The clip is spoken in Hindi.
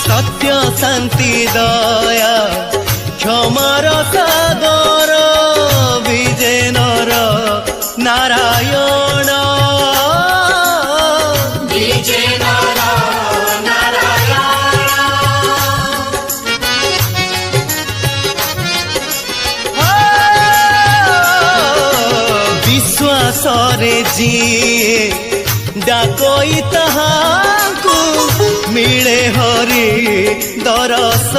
सत्य शांति दया क्षमार सागर विजेनर नारायण विश्वासरे जिए डाकई ताहाकू मिले हरि दरस।